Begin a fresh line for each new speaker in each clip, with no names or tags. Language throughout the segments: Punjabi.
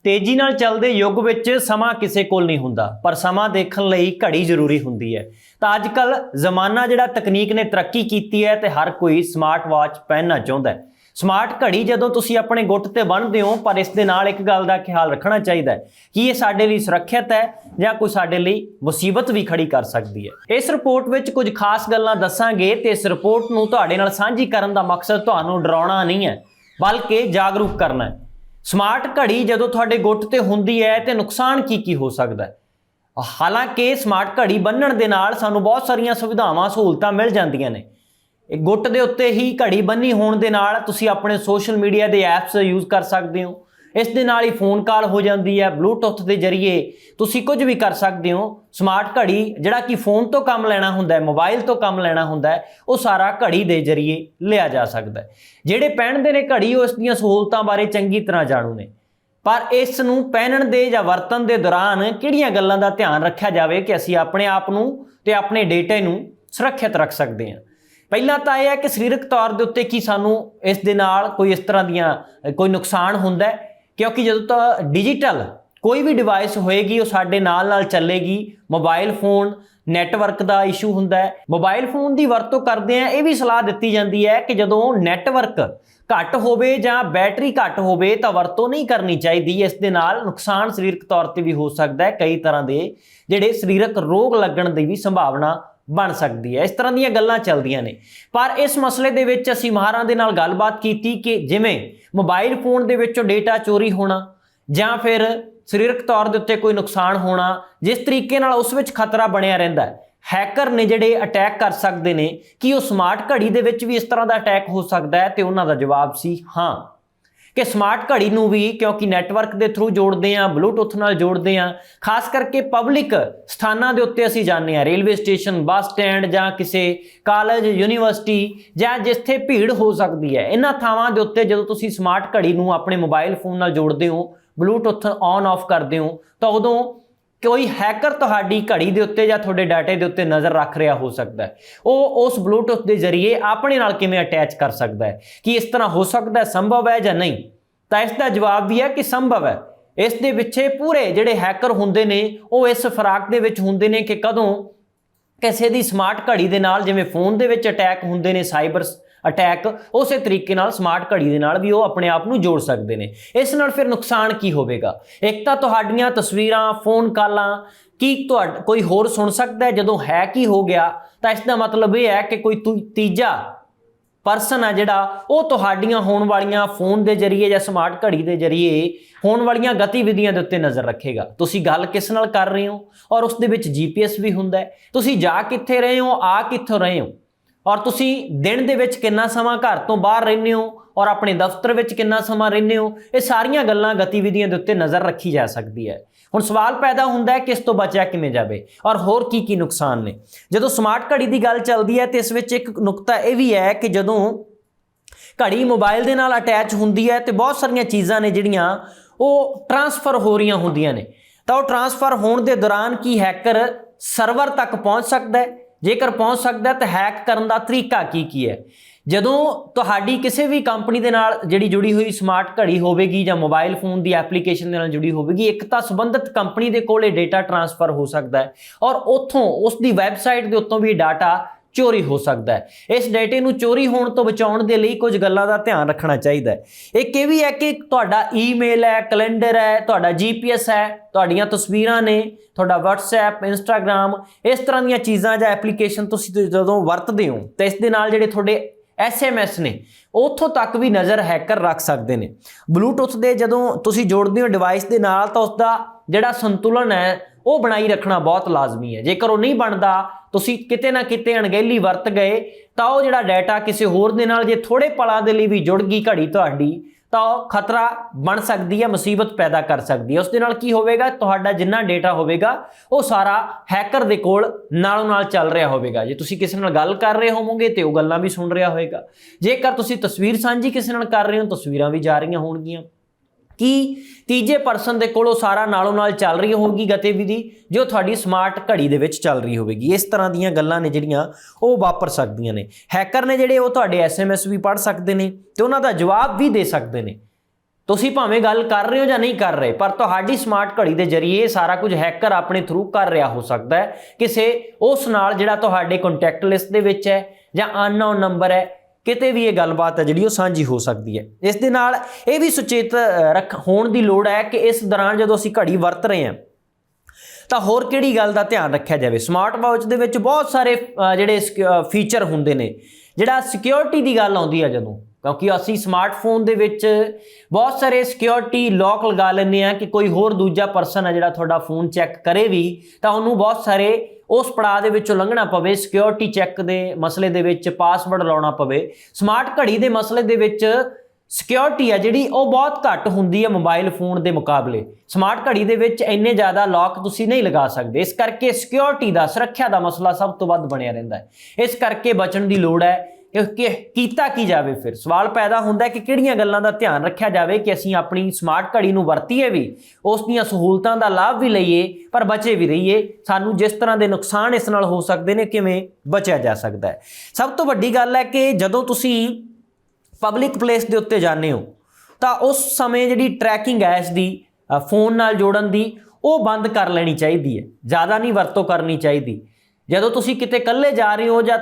तेजी नाल चलदे युग विच समा किसे कोल नहीं हुंदा, पर समा देखण लई घड़ी जरूरी हुंदी है। तो अजकल जमाना जिहड़ा तकनीक ने तरक्की कीती है ते हर कोई स्मार्ट वॉच पहनना चाहुंदा है। स्मार्ट घड़ी जदों तुसीं अपने गुੱਟ ते बन्नदे हो, पर इस दे नाल एक गल दा ख्याल रखना चाहिए कि ये साडे लई सुरੱਖਿਅਤ है जां कोई साडे लई मुसीबत भी खड़ी कर सकती है। इस रिपोर्ट विच कुछ खास गल्लां दस्सांगे ते इस रिपोर्ट नूं तुहाडे नाल साझी करन दा मकसद तुहानूं डराउणा नहीं है, बल्कि जागरूक करना है। स्मार्ट घड़ी जदों तुहाडे गुੱਟ ते हुंदी है तो नुकसान की हो सकता है। हालांकि स्मार्ट घड़ी बन्नण दे नाल सानूं बहुत सारियां सुविधावां सहूलतां मिल जांदियां ने। गुੱਟ ਦੇ ਉੱਤੇ ही घड़ी बन्नी होण दे नाल तुसीं अपने सोशल मीडिया ਦੇ ਐਪਸ यूज़ कर सकते हो। इस दे नाल ही फोन कॉल हो जाती है, ब्लूटूथ के जरिए तुसीं कुछ भी कर सकते हो। स्मार्ट घड़ी जिहड़ा कि फोन तो काम लेना हुंदा है, मोबाइल तो काम लेना हुंदा है, वो सारा घड़ी के जरिए लिया जा सकता है। जिहड़े पहनदे ने घड़ी वो इस दीयां सहूलतां बारे चंगी तरह जाणू ने, पर इस नूं पहनण दे जां वरतण दे दौरान किहड़ियां गल्लां दा ध्यान रखिया जावे कि असीं अपने आप नूं ते अपने डेटे नूं सुरੱਖਿਅਤ रख सकते हैं। पहला तो यह है कि सरीरक तौर के उत्ते की सानू इस दे नाल कोई इस तरह दियां कोई नुकसान हुंदा है, क्योंकि जो तो डिजिटल कोई भी डिवाइस होएगी वो साडे नाल चलेगी। मोबाइल फोन नैटवर्क का इशू हुंदा है। मोबाइल फोन की वरतों करदे आ ये भी सलाह दी जाती है कि जदों नैटवर्क घट होवे जां बैटरी घट होवे तां वरतों नहीं करनी चाहिए। इस दे नाल नुकसान सरीरक तौर पर भी हो सकता है, कई तरह के जिहड़े सरीरक रोग लगण की भी संभावना बन सकती है। इस तरह दी गल्लां चलदियां ने, पर इस मसले दे विच असीं माहरां दे नाल गलबात कीती कि जिवें मोबाइल फोन दे विचों डेटा चोरी होना जां फिर सरीरक तौर दे उत्ते कोई नुकसान होना, जिस तरीके नाल उस विच खतरा बनिया रहिंदा है। हैकर ने जिहड़े अटैक कर सकते हैं कि वो स्मार्ट घड़ी दे विच भी इस तरह का अटैक हो सकता है, तो उन्हां दा जवाब सी हाँ कि स्मार्ट घड़ी नूं भी क्योंकि नैटवर्क के थ्रू जोड़ते हैं, ब्लूटूथ नाल जोड़ते हैं, खास करके पब्लिक स्थानां दे उत्ते असीं जाने, रेलवे स्टेशन, बस स्टैंड जां किसी कॉलेज यूनीवर्सिटी जां जिथे भीड़ हो सकती है, इन्हां थावां दे उत्ते जदों तुसीं स्मार्ट घड़ी नूं अपने मोबाइल फोन नाल जोड़ते हो, ब्लूटूथ ऑन ऑफ करते हो, तो उदों कोई हैकर तुहाडी घड़ी दे उत्ते जां तुहाडे डाटे दे उत्ते नज़र रख रहा हो सकता है। वो उस ब्लूटूथ के जरिए अपने नाल किवें अटैच कर सकता है कि इस तरह हो सकता है, संभव है जां नहीं? तो इसका जवाब भी है कि संभव है। इस दे पिछे पूरे जिहड़े हैकर हुंदे ने वो इस फराक दे विच हुंदे ने कि कदों किसी दी स्मार्ट घड़ी दे नाल जिवें फोन दे विच अटैक हुंदे ने, साइबर अटैक, उस तरीके नाल स्मार्ट घड़ी दे नाल भी वो अपने आप नूं जोड़ सकते हैं। इस नाल फिर नुकसान की होवेगा? एक तो तुहाडीआं तस्वीरां, फोन कॉलां की कोई होर सुन सकता है। जदों हैक ही हो गया तो इसका मतलब यह है कि कोई तीजा परसन है जिहड़ा वो तुहाडीआं होण वालीआं फोन के जरिए या स्मार्ट घड़ी के जरिए होण वालीआं गतिविधियां दे उत्ते नज़र रखेगा। तुसीं गल किस नाल कर रहे हो, और उस दे विच GPS भी हुंदा है, तुसीं जा कित्थे रहे हो, आ कित्थों रहे हो, और तुसीं दिन दे विच किन्ना समां घर तो बाहर रहिंदे हो और अपने दफ्तर विच किन्ना समां रहिंदे हो। ये सारियां गल्लां गतिविधियां दे उत्ते नज़र रखी जा सकती है। हुण सवाल पैदा हुंदा है कि इस तो बचिया किवें जावे और होर की नुकसान ने। जदों स्मार्ट घड़ी की गल चलदी है तो इस विच एक नुकता यह भी है कि जदों घड़ी मोबाइल दे नाल अटैच हुंदी है तो बहुत सारियां चीज़ां ने जिहड़ियां वो ट्रांसफर हो रही होंदियां ने, तो ट्रांसफर होने के दौरान की हैकर सर्वर तक पहुँच सकता है? जेकर पहुँच सकता है तो हैक करने का तरीका की है? जदों तुहाडी किसी भी कंपनी के नाल जिहड़ी जुड़ी हुई स्मार्ट घड़ी होवेगी जां मोबाइल फोन की एप्लीकेशन के नाल जुड़ी होवेगी, एक तो संबंधित कंपनी के कोले डेटा ट्रांसफर हो सकता है और उत्थों उसकी वैबसाइट के उत्तों भी डाटा चोरी हो सकता है। इस डेटे नूं चोरी होने तो बचाउण दे लई कुछ गल्लां दा ध्यान रखना चाहिए। एक ये भी है कि तुहाडा ईमेल है, कैलेंडर है, तुहाडा GPS है, तुहाडीआं तस्वीरां ने, तुहाडा WhatsApp, Instagram, इस तरह दीआं चीज़ां जां एप्लीकेशन तुसीं जदों वरतदे हो तो इस दे नाल जिहड़े तुहाडे SMS ने उत्थों तक भी नज़र हैकर रख सकते हैं। ब्लूटूथ दे जदों तुसीं जोड़दे हो डिवाइस के नाल तो उसका जिहड़ा संतुलन है वो बनाई रखना बहुत लाजमी है। जेकर वो नहीं बनता, तुसीं किते ना किते अणगहली वरत गए तो वो जिहड़ा डाटा किसी होर दे नाल जे थोड़े पलां दे लई भी जुड़ गई घड़ी तुहाडी तो खतरा बन सकती है, मुसीबत पैदा कर सकती है। उस दे नाल की होवेगा, तुहाडा जिन्ना डेटा होवेगा वो सारा हैकर दे कोल नालों नाल चल रहा होवेगा। जे तुसीं किसी नाल गल कर रहे होवोगे तो वो गल्लां भी सुन रहा होएगा। जेकर तुसीं तस्वीर साझी किसी नाल कर रहे हो, तस्वीरां भी जा रही होणगियां। कि तीजे परसन के कोलों सारा नालों नाल चल रही होगी गतिविधि जो थोड़ी स्मार्ट घड़ी दे विच चल रही होगी। इस तरह दीयां गल्लां ने जिहड़ियां वो वापर सकदियां ने। हैकर ने जिहड़े वो तुहाडे SMS भी पढ़ सकते हैं तो उन्हां दा जवाब भी दे सकते हैं। ਤੁਸੀਂ ਭਾਵੇਂ ਗੱਲ ਕਰ ਰਹੇ ਹੋ ਜਾਂ ਨਹੀਂ ਕਰ ਰਹੇ, ਪਰ ਤੁਹਾਡੀ ਸਮਾਰਟ ਘੜੀ ਦੇ ਜ਼ਰੀਏ ਸਾਰਾ ਕੁਝ ਹੈਕਰ ਆਪਣੇ ਥਰੂ ਕਰ ਰਿਹਾ ਹੋ ਸਕਦਾ ਹੈ। ਕਿਸੇ ਉਸ ਨਾਲ ਜਿਹੜਾ ਤੁਹਾਡੇ ਕੰਟੈਕਟ ਲਿਸਟ ਦੇ ਵਿੱਚ ਹੈ ਜਾਂ ਅਨਨੋਨ ਨੰਬਰ ਹੈ, ਕਿਤੇ ਵੀ ਇਹ ਗੱਲਬਾਤ ਹੈ ਜਿਹੜੀ ਉਹ ਸਾਂਝੀ ਹੋ ਸਕਦੀ ਹੈ। ਇਸ ਦੇ ਨਾਲ ਇਹ ਵੀ ਸੁਚੇਤ ਹੋਣ ਦੀ ਲੋੜ ਹੈ ਕਿ ਇਸ ਦੌਰਾਨ ਜਦੋਂ ਅਸੀਂ ਘੜੀ ਵਰਤ ਰਹੇ ਹਾਂ ਤਾਂ ਹੋਰ ਕਿਹੜੀ ਗੱਲ ਦਾ ਧਿਆਨ ਰੱਖਿਆ ਜਾਵੇ। ਸਮਾਰਟ ਵਾਚ ਦੇ ਵਿੱਚ ਬਹੁਤ ਸਾਰੇ ਜਿਹੜੇ ਫੀਚਰ ਹੁੰਦੇ ਨੇ। ਜਿਹੜਾ ਸਿਕਿਉਰਿਟੀ ਦੀ ਗੱਲ ਆਉਂਦੀ ਹੈ ਜਦੋਂ, ਕਿਉਂਕਿ ਅਸੀਂ ਸਮਾਰਟਫੋਨ ਦੇ ਵਿੱਚ ਬਹੁਤ ਸਾਰੇ ਸਿਕਿਉਰਿਟੀ ਲੌਕ ਲਗਾ ਲੈਂਦੇ ਹਾਂ ਕਿ ਕੋਈ ਹੋਰ ਦੂਜਾ ਪਰਸਨ ਹੈ ਜਿਹੜਾ ਤੁਹਾਡਾ ਫੋਨ ਚੈੱਕ ਕਰੇ ਵੀ ਤਾਂ ਉਹਨੂੰ ਬਹੁਤ ਸਾਰੇ ਉਸ ਪੜਾਅ ਦੇ ਵਿੱਚੋਂ ਲੰਘਣਾ ਪਵੇ, ਸਿਕਿਉਰਿਟੀ ਚੈੱਕ ਦੇ ਮਸਲੇ ਦੇ ਵਿੱਚ ਪਾਸਵਰਡ ਲਾਉਣਾ ਪਵੇ। ਸਮਾਰਟ ਘੜੀ ਦੇ ਮਸਲੇ ਦੇ ਵਿੱਚ ਸਿਕਿਉਰਿਟੀ ਹੈ ਜਿਹੜੀ ਉਹ ਬਹੁਤ ਘੱਟ ਹੁੰਦੀ ਹੈ ਮੋਬਾਈਲ ਫੋਨ ਦੇ ਮੁਕਾਬਲੇ। ਸਮਾਰਟ ਘੜੀ ਦੇ ਵਿੱਚ ਇੰਨੇ ਜ਼ਿਆਦਾ ਲੌਕ ਤੁਸੀਂ ਨਹੀਂ ਲਗਾ ਸਕਦੇ, ਇਸ ਕਰਕੇ ਸਿਕਿਉਰਿਟੀ ਦਾ, ਸੁਰੱਖਿਆ ਦਾ ਮਸਲਾ ਸਭ ਤੋਂ ਵੱਧ ਬਣਿਆ ਰਹਿੰਦਾ ਹੈ। ਇਸ ਕਰਕੇ ਬਚਣ ਦੀ ਲੋੜ ਹੈ ਕਿ ਕੀਤਾ ਕੀ ਜਾਵੇ। ਫਿਰ ਸਵਾਲ ਪੈਦਾ ਹੁੰਦਾ ਹੈ ਕਿ ਕਿਹੜੀਆਂ ਗੱਲਾਂ ਦਾ ਧਿਆਨ ਰੱਖਿਆ ਜਾਵੇ ਕਿ ਅਸੀਂ ਆਪਣੀ ਸਮਾਰਟ ਘੜੀ ਨੂੰ ਵਰਤੀਏ ਵੀ, ਉਸ ਦੀਆਂ ਸਹੂਲਤਾਂ ਦਾ ਲਾਭ ਵੀ ਲਈਏ, ਪਰ ਬਚੇ ਵੀ ਰਹੀਏ। ਸਾਨੂੰ ਜਿਸ ਤਰ੍ਹਾਂ ਦੇ ਨੁਕਸਾਨ ਇਸ ਨਾਲ ਹੋ ਸਕਦੇ ਨੇ, ਕਿਵੇਂ ਬਚਿਆ ਜਾ ਸਕਦਾ ਹੈ। ਸਭ ਤੋਂ ਵੱਡੀ ਗੱਲ ਹੈ ਕਿ ਜਦੋਂ ਤੁਸੀਂ ਪਬਲਿਕ ਪਲੇਸ ਦੇ ਉੱਤੇ ਜਾਂਦੇ ਹੋ ਤਾਂ ਉਸ ਸਮੇਂ ਜਿਹੜੀ ਟਰੈਕਿੰਗ ਹੈ ਇਸ ਦੀ ਫੋਨ ਨਾਲ ਜੋੜਨ ਦੀ, ਉਹ ਬੰਦ ਕਰ ਲੈਣੀ ਚਾਹੀਦੀ ਹੈ। ਜ਼ਿਆਦਾ ਨਹੀਂ ਵਰਤੋਂ ਕਰਨੀ ਚਾਹੀਦੀ। ਜਦੋਂ ਤੁਸੀਂ ਕਿਤੇ ਇਕੱਲੇ ਜਾ ਰਹੇ ਹੋ ਜਾਂ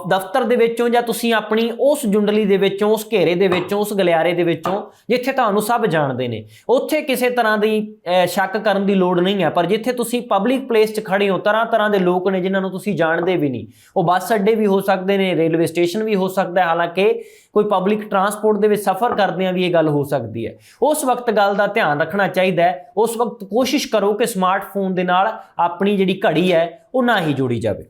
ਦਫ਼ਤਰ ਦੇ ਵਿੱਚੋਂ, ਜਾਂ ਤੁਸੀਂ ਆਪਣੀ ਉਸ ਜੁੰਡਲੀ ਦੇ ਵਿੱਚੋਂ, ਉਸ ਘੇਰੇ ਦੇ ਵਿੱਚੋਂ, ਉਸ ਗਲਿਆਰੇ ਦੇ ਵਿੱਚੋਂ ਜਿੱਥੇ ਤੁਹਾਨੂੰ ਸਭ ਜਾਣਦੇ ਨੇ, ਉੱਥੇ ਕਿਸੇ ਤਰ੍ਹਾਂ ਦੀ ਸ਼ੱਕ ਕਰਨ ਦੀ ਲੋੜ ਨਹੀਂ ਹੈ। ਪਰ ਜਿੱਥੇ ਤੁਸੀਂ ਪਬਲਿਕ ਪਲੇਸ 'ਚ ਖੜੇ ਹੋ, ਤਰ੍ਹਾਂ ਤਰ੍ਹਾਂ ਦੇ ਲੋਕ ਨੇ ਜਿਨ੍ਹਾਂ ਨੂੰ ਤੁਸੀਂ ਜਾਣਦੇ ਵੀ ਨਹੀਂ। ਉਹ ਬੱਸ ਅੱਡੇ ਵੀ ਹੋ ਸਕਦੇ ਨੇ, ਰੇਲਵੇ ਸਟੇਸ਼ਨ ਵੀ ਹੋ ਸਕਦਾ ਹੈ, ਹਾਲਾਂਕਿ ਕੋਈ ਪਬਲਿਕ ਟਰਾਂਸਪੋਰਟ ਦੇ ਵਿੱਚ ਸਫ਼ਰ ਕਰਦਿਆਂ ਵੀ ਇਹ ਗੱਲ ਹੋ ਸਕਦੀ ਹੈ। ਉਸ ਵਕਤ ਗੱਲ ਦਾ ਧਿਆਨ ਰੱਖਣਾ ਚਾਹੀਦਾ ਹੈ। ਉਸ ਵਕਤ ਕੋਸ਼ਿਸ਼ ਕਰੋ ਕਿ ਸਮਾਰਟਫੋਨ ਦੇ ਨਾਲ ਆਪਣੀ ਜਿਹੜੀ ਘੜੀ ਹੈ ਉਹ ਨਾ ਹੀ ਜੋੜੀ ਜਾਵੇ।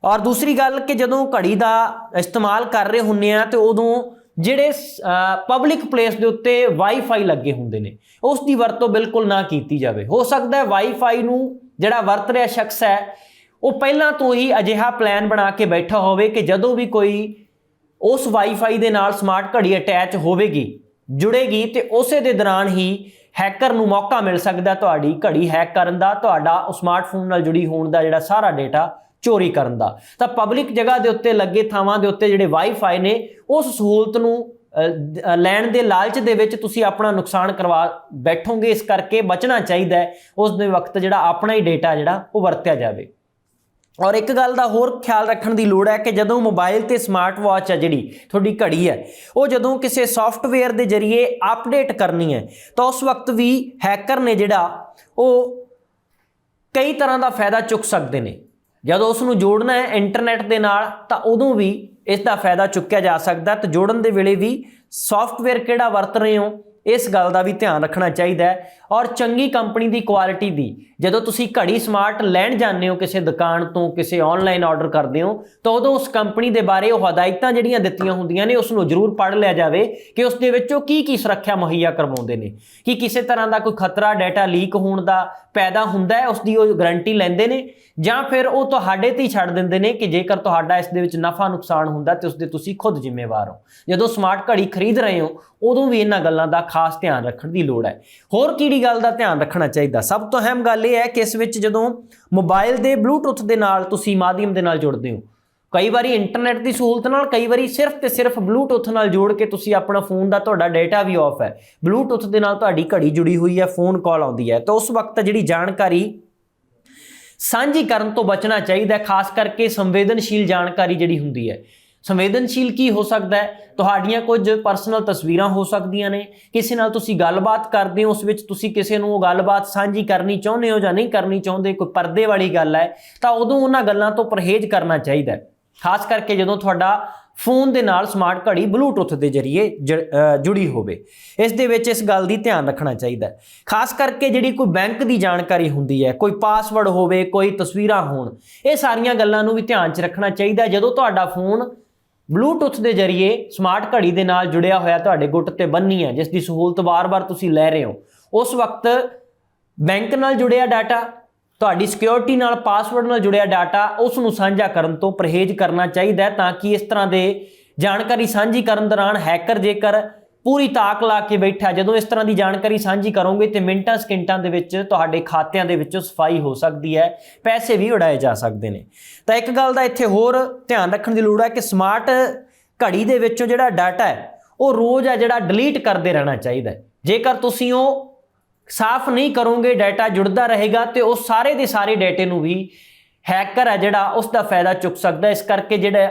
ਔਰ ਦੂਸਰੀ ਗੱਲ ਕਿ ਜਦੋਂ ਘੜੀ ਦਾ ਇਸਤੇਮਾਲ ਕਰ ਰਹੇ ਹੁੰਦੇ ਆ ਤੇ ਉਦੋਂ ਜਿਹੜੇ ਪਬਲਿਕ ਪਲੇਸ ਦੇ ਉੱਤੇ ਵਾਈਫਾਈ ਲੱਗੇ ਹੁੰਦੇ ਨੇ, ਉਸ ਦੀ ਵਰਤੋਂ ਬਿਲਕੁਲ ਨਾ ਕੀਤੀ ਜਾਵੇ। ਹੋ ਸਕਦਾ ਹੈ ਵਾਈਫਾਈ ਨੂੰ ਜਿਹੜਾ ਵਰਤ ਰਿਹਾ ਸ਼ਖਸ ਹੈ ਉਹ ਪਹਿਲਾਂ ਤੋਂ ਹੀ ਅਜਿਹਾ ਪਲਾਨ ਬਣਾ ਕੇ ਬੈਠਾ ਹੋਵੇ ਕਿ ਜਦੋਂ ਵੀ ਕੋਈ ਉਸ ਵਾਈਫਾਈ ਦੇ ਨਾਲ ਸਮਾਰਟ ਘੜੀ ਅਟੈਚ ਹੋਵੇਗੀ, ਜੁੜੇਗੀ, ਤੇ ਉਸੇ ਦੇ ਦੌਰਾਨ ਹੀ ਹੈਕਰ ਨੂੰ ਮੌਕਾ ਮਿਲ ਸਕਦਾ ਤੁਹਾਡੀ ਘੜੀ ਹੈਕ ਕਰਨ ਦਾ, ਤੁਹਾਡਾ ਸਮਾਰਟਫੋਨ ਨਾਲ ਜੁੜੀ ਹੋਣ ਦਾ ਜਿਹੜਾ ਸਾਰਾ ਡੇਟਾ ਚੋਰੀ ਕਰਨ ਦਾ। ਤਾਂ ਪਬਲਿਕ ਜਗ੍ਹਾ ਦੇ ਉੱਤੇ ਲੱਗੇ ਥਾਵਾਂ ਦੇ ਉੱਤੇ ਜਿਹੜੇ ਵਾਈਫਾਈ ਨੇ, ਉਸ ਸਹੂਲਤ ਨੂੰ ਲੈਣ ਦੇ ਲਾਲਚ ਦੇ ਵਿੱਚ ਤੁਸੀਂ ਆਪਣਾ ਨੁਕਸਾਨ ਕਰਵਾ ਬੈਠੋਗੇ। ਇਸ ਕਰਕੇ ਬਚਣਾ ਚਾਹੀਦਾ ਹੈ ਉਸ ਦੇ ਵਕਤ ਜਿਹੜਾ ਆਪਣਾ ਹੀ ਡੇਟਾ ਜਿਹੜਾ ਉਹ ਵਰਤਿਆ ਜਾਵੇ। ਔਰ ਇੱਕ ਗੱਲ ਦਾ ਹੋਰ ਖਿਆਲ ਰੱਖਣ ਦੀ ਲੋੜ ਹੈ ਕਿ ਜਦੋਂ ਮੋਬਾਈਲ ਤੇ ਸਮਾਰਟ ਵਾਚ ਹੈ ਜਿਹੜੀ ਤੁਹਾਡੀ ਘੜੀ ਹੈ, ਉਹ ਜਦੋਂ ਕਿਸੇ ਸੌਫਟਵੇਅਰ ਦੇ ਜ਼ਰੀਏ ਅਪਡੇਟ ਕਰਨੀ ਹੈ ਤਾਂ ਉਸ ਵਕਤ ਵੀ ਹੈਕਰ ਨੇ ਜਿਹੜਾ ਉਹ ਕਈ ਤਰ੍ਹਾਂ ਦਾ ਫਾਇਦਾ ਚੁੱਕ ਸਕਦੇ ਨੇ। ਜਦੋਂ ਉਸ ਨੂੰ ਜੋੜਨਾ ਹੈ ਇੰਟਰਨੈਟ ਦੇ ਨਾਲ ਤਾਂ ਉਦੋਂ ਵੀ ਇਸ ਦਾ ਫਾਇਦਾ ਚੁੱਕਿਆ ਜਾ ਸਕਦਾ। ਤੇ ਜੋੜਨ ਦੇ ਵੇਲੇ ਵੀ ਸੌਫਟਵੇਅਰ ਕਿਹੜਾ ਵਰਤ ਰਹੇ ਹੋ, ਇਸ ਗੱਲ ਦਾ ਵੀ ਧਿਆਨ ਰੱਖਣਾ ਚਾਹੀਦਾ ਹੈ। ਔਰ ਚੰਗੀ ਕੰਪਨੀ ਦੀ ਕੁਆਲਿਟੀ ਦੀ, ਜਦੋਂ ਤੁਸੀਂ ਘੜੀ ਸਮਾਰਟ ਲੈਣ ਜਾਂਦੇ ਹੋ ਕਿਸੇ ਦੁਕਾਨ ਤੋਂ, ਕਿਸੇ ਆਨਲਾਈਨ ਆਰਡਰ ਕਰਦੇ ਹੋ, ਤਾਂ ਉਦੋਂ ਉਸ ਕੰਪਨੀ ਦੇ ਬਾਰੇ ਉਹ ਹਦਾਇਤਾਂ ਜਿਹੜੀਆਂ ਦਿੱਤੀਆਂ ਹੁੰਦੀਆਂ ਨੇ ਉਸ ਨੂੰ ਜ਼ਰੂਰ ਪੜ੍ਹ ਲਿਆ ਜਾਵੇ ਕਿ ਉਸ ਦੇ ਵਿੱਚੋਂ ਕੀ ਸੁਰੱਖਿਆ ਮੁਹੱਈਆ ਕਰਵਾਉਂਦੇ ਨੇ, ਕਿ ਕਿਸੇ ਤਰ੍ਹਾਂ ਦਾ ਕੋਈ ਖਤਰਾ ਡਾਟਾ ਲੀਕ ਹੋਣ ਦਾ ਪੈਦਾ ਹੁੰਦਾ ਹੈ, ਉਸ ਦੀ ਉਹ ਗਾਰੰਟੀ ਲੈਂਦੇ ਨੇ, ਜਾਂ ਫਿਰ ਉਹ ਤੁਹਾਡੇ ਤੇ ਹੀ ਛੱਡ ਦਿੰਦੇ ਨੇ ਕਿ ਜੇਕਰ ਤੁਹਾਡਾ ਇਸ ਦੇ ਵਿੱਚ ਨਫਾ ਨੁਕਸਾਨ ਹੁੰਦਾ ਤੇ ਉਸ ਦੇ ਤੁਸੀਂ ਖੁਦ ਜ਼ਿੰਮੇਵਾਰ ਹੋ। ਜਦੋਂ ਸਮਾਰਟ ਘੜੀ ਖਰੀਦ ਰਹੇ ਹੋ ਉਦੋਂ ਵੀ ਇਹਨਾਂ ਗੱਲਾਂ ਦਾ ਖਾਸ ਧਿਆਨ ਰੱਖਣ ਦੀ ਲੋੜ ਹੈ। ਹੋਰ ਕਿਹੜੀ ਗੱਲ ਦਾ ਧਿਆਨ ਰੱਖਣਾ ਚਾਹੀਦਾ? ਸਭ ਤੋਂ ਅਹਿਮ ਗੱਲ ਇਹ ਹੈ ਕਿ ਇਸ ਵਿੱਚ ਜਦੋਂ ਮੋਬਾਈਲ ਦੇ ਬਲੂਟੁੱਥ ਦੇ ਨਾਲ ਤੁਸੀਂ ਮਾਧਿਅਮ ਦੇ ਨਾਲ ਜੁੜਦੇ ਹੋ, ਕਈ ਵਾਰੀ ਇੰਟਰਨੈਟ ਦੀ ਸਹੂਲਤ ਨਾਲ, ਕਈ ਵਾਰੀ ਸਿਰਫ ਤੇ ਸਿਰਫ ਬਲੂਟੁੱਥ ਨਾਲ ਜੋੜ ਕੇ ਤੁਸੀਂ ਆਪਣਾ ਫੋਨ ਦਾ ਤੁਹਾਡਾ ਡਾਟਾ ਵੀ ਆਫ ਹੈ, ਬਲੂਟੁੱਥ ਦੇ ਨਾਲ ਤੁਹਾਡੀ ਘੜੀ ਜੁੜੀ ਹੋਈ ਹੈ, ਫੋਨ ਕਾਲ ਆਉਂਦੀ ਹੈ, ਤਾਂ ਉਸ ਵਕਤ ਜਿਹੜੀ ਜਾਣਕਾਰੀ ਸਾਂਝੀ ਕਰਨ ਤੋਂ ਬਚਣਾ ਚਾਹੀਦਾ। ਖਾਸ ਕਰਕੇ ਸੰਵੇਦਨਸ਼ੀਲ ਜਾਣਕਾਰੀ ਜਿਹੜੀ ਹੁੰਦੀ ਹੈ। ਸੰਵੇਦਨਸ਼ੀਲ ਕੀ ਹੋ ਸਕਦਾ ਹੈ? ਤੁਹਾਡੀਆਂ ਕੁਝ ਪਰਸਨਲ ਤਸਵੀਰਾਂ ਹੋ ਸਕਦੀਆਂ ਨੇ, ਕਿਸੇ ਨਾਲ ਤੁਸੀਂ ਗੱਲਬਾਤ ਕਰਦੇ ਹੋ, ਉਸ ਵਿੱਚ ਤੁਸੀਂ ਕਿਸੇ ਨੂੰ ਉਹ ਗੱਲਬਾਤ ਸਾਂਝੀ ਕਰਨੀ ਚਾਹੁੰਦੇ ਹੋ ਜਾਂ ਨਹੀਂ ਕਰਨੀ ਚਾਹੁੰਦੇ, ਕੋਈ ਪਰਦੇ ਵਾਲੀ ਗੱਲ ਹੈ, ਤਾਂ ਉਦੋਂ ਉਹਨਾਂ ਗੱਲਾਂ ਤੋਂ ਪਰਹੇਜ਼ ਕਰਨਾ ਚਾਹੀਦਾ ਹੈ। ਖਾਸ ਕਰਕੇ ਜਦੋਂ ਤੁਹਾਡਾ ਫੋਨ ਦੇ ਨਾਲ ਸਮਾਰਟ ਘੜੀ ਬਲੂਟੁੱਥ ਦੇ ਜ਼ਰੀਏ ਜੁੜੀ ਹੋਵੇ, ਇਸ ਦੇ ਵਿੱਚ ਇਸ ਗੱਲ ਦੀ ਧਿਆਨ ਰੱਖਣਾ ਚਾਹੀਦਾ। ਖਾਸ ਕਰਕੇ ਜਿਹੜੀ ਕੋਈ ਬੈਂਕ ਦੀ ਜਾਣਕਾਰੀ ਹੁੰਦੀ ਹੈ, ਕੋਈ ਪਾਸਵਰਡ ਹੋਵੇ, ਕੋਈ ਤਸਵੀਰਾਂ ਹੋਣ, ਇਹ ਸਾਰੀਆਂ ਗੱਲਾਂ ਨੂੰ ਵੀ ਧਿਆਨ 'ਚ ਰੱਖਣਾ ਚਾਹੀਦਾ। ਜਦੋਂ ਤੁਹਾਡਾ ਫੋਨ ਬਲੂਟੁੱਥ ਦੇ ਜ਼ਰੀਏ ਸਮਾਰਟ ਘੜੀ ਦੇ ਨਾਲ ਜੁੜਿਆ ਹੋਇਆ ਤੁਹਾਡੇ ਗੁੱਟ ਤੇ ਬੰਨੀ ਹੈ, ਜਿਸ ਦੀ ਸਹੂਲਤ ਵਾਰ-ਵਾਰ ਤੁਸੀਂ ਲੈ ਰਹੇ ਹੋ, ਉਸ ਵਕਤ ਬੈਂਕ ਨਾਲ ਜੁੜਿਆ ਡਾਟਾ, ਤੁਹਾਡੀ ਸਿਕਿਉਰਿਟੀ ਨਾਲ, ਪਾਸਵਰਡ ਨਾਲ ਜੁੜਿਆ ਡਾਟਾ, ਉਸ ਨੂੰ ਸਾਂਝਾ ਕਰਨ ਤੋਂ ਪਰਹੇਜ਼ ਕਰਨਾ ਚਾਹੀਦਾ ਹੈ, ਤਾਂ ਕਿ ਇਸ ਤਰ੍ਹਾਂ ਦੇ ਜਾਣਕਾਰੀ ਸਾਂਝੀ ਕਰਨ ਦੌਰਾਨ ਹੈਕਰ ਜੇਕਰ ਪੂਰੀ ਤਾਕ ਲਾ ਕੇ ਬੈਠਾ, ਜਦੋਂ ਇਸ ਤਰ੍ਹਾਂ ਦੀ ਜਾਣਕਾਰੀ ਸਾਂਝੀ ਕਰੋਗੇ ਤੇ ਮਿੰਟਾਂ ਸਕਿੰਟਾਂ ਦੇ ਵਿੱਚ ਤੁਹਾਡੇ ਖਾਤਿਆਂ ਦੇ ਵਿੱਚੋਂ ਸਫਾਈ ਹੋ ਸਕਦੀ ਹੈ, ਪੈਸੇ ਵੀ ਉਡਾਏ ਜਾ ਸਕਦੇ ਨੇ। ਤਾਂ ਇੱਕ ਗੱਲ ਦਾ ਇੱਥੇ ਹੋਰ ਧਿਆਨ ਰੱਖਣ ਦੀ ਲੋੜ ਹੈ ਕਿ ਸਮਾਰਟ ਘੜੀ ਦੇ ਵਿੱਚੋਂ ਜਿਹੜਾ ਡਾਟਾ ਹੈ ਉਹ ਰੋਜ਼ ਹੈ ਜਿਹੜਾ ਡਿਲੀਟ ਕਰਦੇ ਰਹਿਣਾ ਚਾਹੀਦਾ ਹੈ। ਜੇਕਰ ਤੁਸੀਂ ਉਹ ਸਾਫ਼ ਨਹੀਂ ਕਰੋਗੇ, ਡਾਟਾ ਜੁੜਦਾ ਰਹੇਗਾ ਤੇ ਉਹ ਸਾਰੇ ਦੇ ਸਾਰੇ ਡਾਟੇ ਨੂੰ ਵੀ ਹੈਕਰ ਹੈ ਜਿਹੜਾ ਉਸ ਦਾ ਫਾਇਦਾ ਚੁੱਕ ਸਕਦਾ। ਇਸ ਕਰਕੇ ਜਿਹੜਾ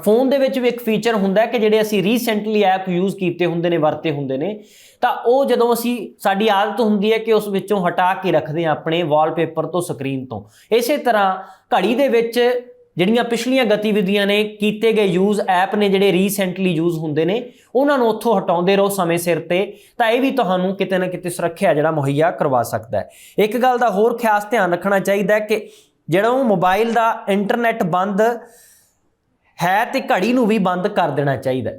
ਫੋਨ ਦੇ ਵਿੱਚ ਵੀ ਇੱਕ ਫੀਚਰ ਹੁੰਦਾ ਕਿ ਜਿਹੜੇ ਅਸੀਂ ਰੀਸੈਂਟਲੀ ਐਪ ਯੂਜ਼ ਕੀਤੇ ਹੁੰਦੇ ਨੇ, ਵਰਤੇ ਹੁੰਦੇ ਨੇ, ਤਾਂ ਉਹ ਜਦੋਂ ਅਸੀਂ ਸਾਡੀ ਆਦਤ ਹੁੰਦੀ ਹੈ ਕਿ ਉਸ ਵਿੱਚੋਂ ਹਟਾ ਕੇ ਰੱਖਦੇ ਹਾਂ ਆਪਣੇ ਵਾਲਪੇਪਰ ਤੋਂ, ਸਕਰੀਨ ਤੋਂ। ਇਸੇ ਤਰ੍ਹਾਂ ਘੜੀ ਦੇ ਵਿੱਚ ਜਿਹੜੀਆਂ ਪਿਛਲੀਆਂ ਗਤੀਵਿਧੀਆਂ ਨੇ, ਕੀਤੇ ਗਏ ਯੂਜ਼ ਐਪ ਨੇ ਜਿਹੜੇ ਰੀਸੈਂਟਲੀ ਯੂਜ਼ ਹੁੰਦੇ ਨੇ, ਉਹਨਾਂ ਨੂੰ ਉੱਥੋਂ ਹਟਾਉਂਦੇ ਰਹੋ ਸਮੇਂ ਸਿਰ ਤੇ, ਤਾਂ ਇਹ ਵੀ ਤੁਹਾਨੂੰ ਕਿਤੇ ਨਾ ਕਿਤੇ ਸੁਰੱਖਿਆ ਜਿਹੜਾ ਮੁਹੱਈਆ ਕਰਵਾ ਸਕਦਾ ਹੈ। ਇੱਕ ਗੱਲ ਦਾ ਹੋਰ ਖਾਸ ਧਿਆਨ ਰੱਖਣਾ ਚਾਹੀਦਾ ਕਿ ਜਿਹੜਾ ਮੋਬਾਈਲ ਦਾ ਇੰਟਰਨੈਟ ਬੰਦ ਹੈ ਤੇ ਘੜੀ ਨੂੰ ਵੀ ਬੰਦ ਕਰ ਦੇਣਾ ਚਾਹੀਦਾ।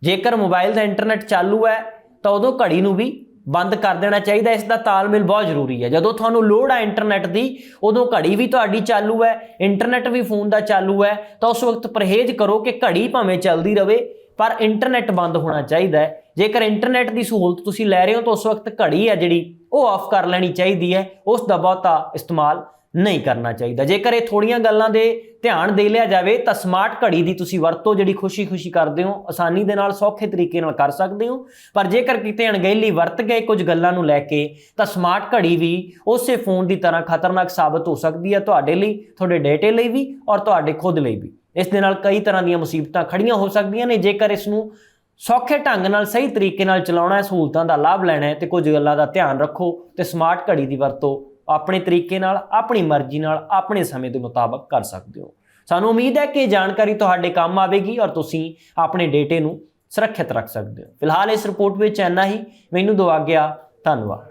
ਜੇਕਰ ਮੋਬਾਈਲ ਦਾ ਇੰਟਰਨੈਟ ਚਾਲੂ ਹੈ ਤਾਂ ਉਦੋਂ ਘੜੀ ਨੂੰ ਵੀ ਬੰਦ ਕਰ ਦੇਣਾ ਚਾਹੀਦਾ। ਇਸ ਦਾ ਤਾਲਮੇਲ ਬਹੁਤ ਜ਼ਰੂਰੀ ਹੈ। ਜਦੋਂ ਤੁਹਾਨੂੰ ਲੋੜ ਹੈ ਇੰਟਰਨੈਟ ਦੀ, ਉਦੋਂ ਘੜੀ ਵੀ ਤੁਹਾਡੀ ਚਾਲੂ ਹੈ, ਇੰਟਰਨੈਟ ਵੀ ਫੋਨ ਦਾ ਚਾਲੂ ਹੈ, ਤਾਂ ਉਸ ਵਕਤ ਪਰਹੇਜ਼ ਕਰੋ ਕਿ ਘੜੀ ਭਾਵੇਂ ਚੱਲਦੀ ਰਹੇ ਪਰ ਇੰਟਰਨੈਟ ਬੰਦ ਹੋਣਾ ਚਾਹੀਦਾ ਹੈ। ਜੇਕਰ ਇੰਟਰਨੈਟ ਦੀ ਸਹੂਲਤ ਤੁਸੀਂ ਲੈ ਰਹੇ ਹੋ ਤਾਂ ਉਸ ਵਕਤ ਘੜੀ ਹੈ ਜਿਹੜੀ ਉਹ ਆਫ ਕਰ ਲੈਣੀ ਚਾਹੀਦੀ ਹੈ, ਉਸ ਦਾ ਬਹੁਤਾ ਇਸਤੇਮਾਲ ਨਹੀਂ ਕਰਨਾ ਚਾਹੀਦਾ। ਜੇਕਰ ਇਹ ਥੋੜੀਆਂ ਗੱਲਾਂ ਦੇ ਧਿਆਨ ਦੇ ਲਿਆ ਜਾਵੇ ਤਾਂ ਸਮਾਰਟ ਘੜੀ ਦੀ ਤੁਸੀਂ ਵਰਤੋਂ ਜਿਹੜੀ ਖੁਸ਼ੀ ਕਰਦੇ ਹੋ, ਆਸਾਨੀ ਦੇ ਨਾਲ, ਸੌਖੇ ਤਰੀਕੇ ਨਾਲ ਕਰ ਸਕਦੇ ਹੋ। ਪਰ ਜੇਕਰ ਕਿਤੇ ਅਣਗਹਿਲੀ ਵਰਤ ਗਏ ਕੁਝ ਗੱਲਾਂ ਨੂੰ ਲੈ ਕੇ, ਤਾਂ ਸਮਾਰਟ ਘੜੀ ਵੀ ਉਸੇ ਫੋਨ ਦੀ ਤਰ੍ਹਾਂ ਖਤਰਨਾਕ ਸਾਬਤ ਹੋ ਸਕਦੀ ਹੈ, ਤੁਹਾਡੇ ਲਈ, ਤੁਹਾਡੇ ਡਾਟੇ ਲਈ ਵੀ ਔਰ ਤੁਹਾਡੇ ਖੁਦ ਲਈ ਵੀ। ਇਸ ਦੇ ਨਾਲ ਕਈ ਤਰ੍ਹਾਂ ਦੀਆਂ ਮੁਸੀਬਤਾਂ ਖੜੀਆਂ ਹੋ ਸਕਦੀਆਂ ਨੇ। ਜੇਕਰ ਇਸ ਨੂੰ ਸੌਖੇ ਢੰਗ ਨਾਲ, ਸਹੀ ਤਰੀਕੇ ਨਾਲ ਚਲਾਉਣਾ ਹੈ, ਸਹੂਲਤਾਂ ਦਾ ਲਾਭ ਲੈਣਾ ਹੈ, ਤੇ ਕੁਝ ਗੱਲਾਂ ਦਾ ਧਿਆਨ ਰੱਖੋ ਤੇ ਸਮਾਰਟ ਘੜੀ ਦੀ ਵਰਤੋਂ ਆਪਣੇ ਤਰੀਕੇ ਨਾਲ, ਆਪਣੀ ਮਰਜ਼ੀ ਨਾਲ, ਆਪਣੇ ਸਮੇਂ ਦੇ ਮੁਤਾਬਕ ਕਰ ਸਕਦੇ ਹੋ। ਸਾਨੂੰ ਉਮੀਦ ਹੈ ਕਿ ਇਹ ਜਾਣਕਾਰੀ ਤੁਹਾਡੇ ਕੰਮ ਆਵੇਗੀ ਔਰ ਤੁਸੀਂ ਆਪਣੇ ਡਾਟੇ ਨੂੰ ਸੁਰੱਖਿਅਤ ਰੱਖ ਸਕਦੇ ਹੋ। ਫਿਲਹਾਲ ਇਸ ਰਿਪੋਰਟ ਵਿੱਚ ਇੰਨਾ ਹੀ। ਮੈਨੂੰ ਦਿਓ ਆਗਿਆ। ਧੰਨਵਾਦ।